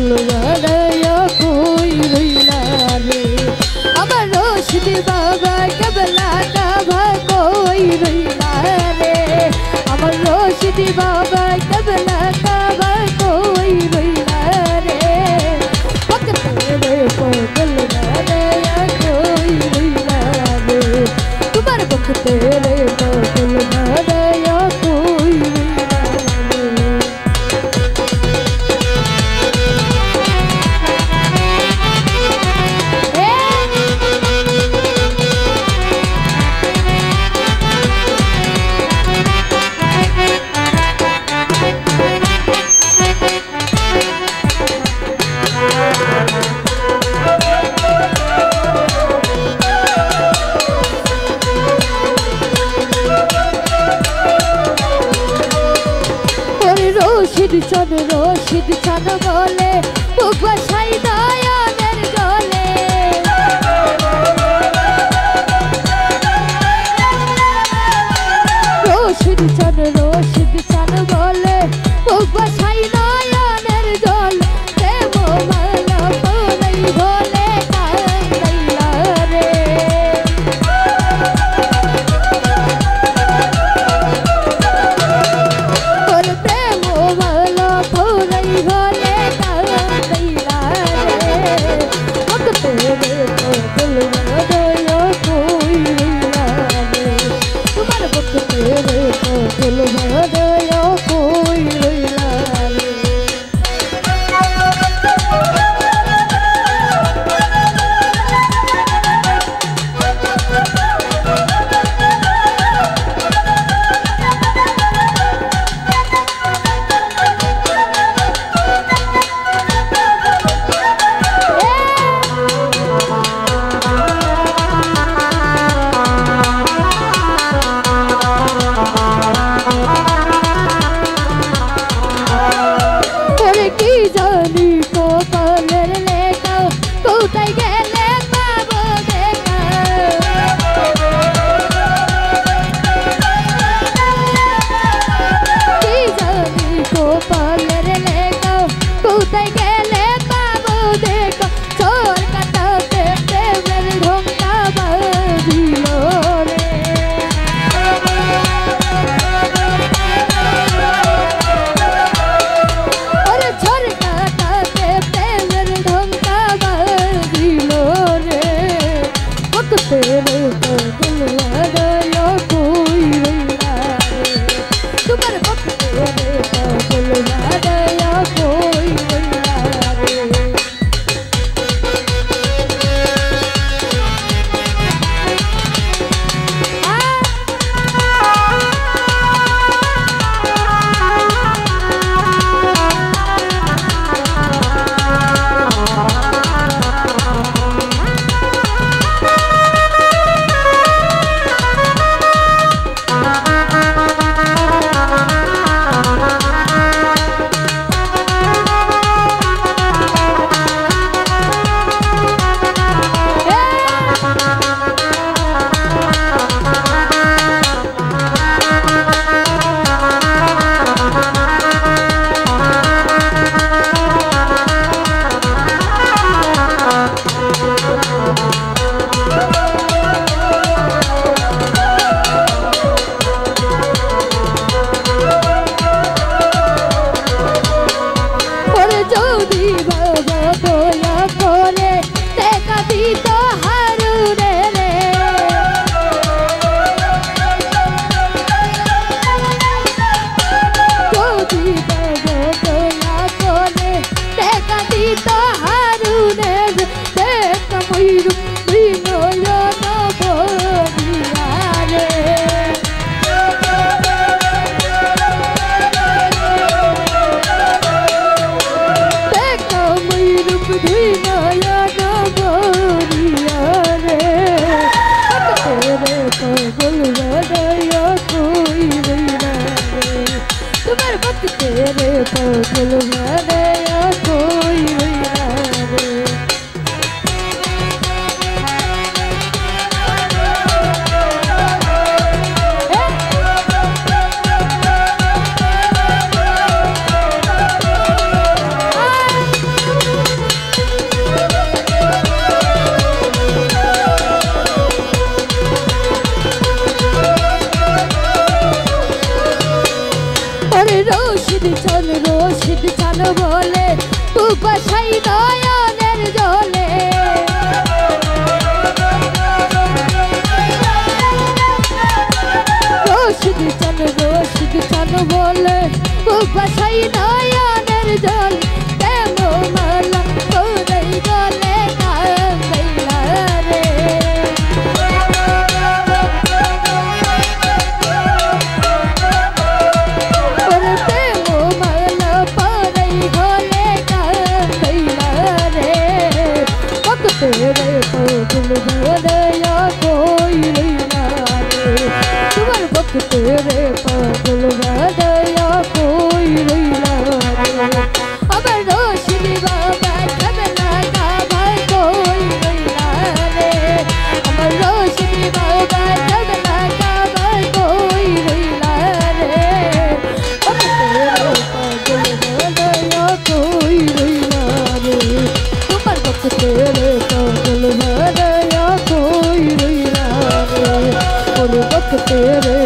পাগল বানায়া কই রইলা রে আমার রশিদ বাবা কেবলা কাবা কই রইলা রে আমার রশিদ বাবা কেবলা কাবা কই রইলা রে ভক্তের পাগল বানায়া কই রইলা রে তোমার ভক্তের পাগল বানায়া কই রইলা রশিদ চান বলে বুক বাসাই নয়নের জলে রশিদ চান বলে বুক বাসাই নয়নের জলে দেব মালা পলাই বলে কান্দাইলা রে ওর প্রেম মালা পলাই বলে কান্দাইলা রে ভক্তের পাগল বানায়া কই রইলা রে তোমার ভক্তের পাগল বানায়া কই রইলা রে কি জানি কপালের লেখা কোথায় গেলে পাবো দেখা কি জানি কপালের লেখা কোথায় গেলে পাবো দেখা চোর কাটাতে প্রেমের ঢোকা বাঁধিল রে तेरे पागल बानाया कोई रइला रे तुम्हार भक्तेरे पागल बानाया कोई रइला रे तेरे पागल बनाया कोई रइला रे বাসাই নয়নের জলে রশিদ চান বলে বাসাই নয়নের জল প্রেম মালা তোরাই গলে কান্দাইলা রে तेरे पागल भरया कोई ना रे तुम्हार वक्त तेरे पागल भरया कोई ना रे अमर रोशनी बाबा कमला का भाई कोई ना रे अमर रोशनी बाबा कमला का भाई कोई ना रे तेरे पागल भरया कोई ना रे तुम्हार वक्त तेरे भरया कोई ना रे और वक्त तेरे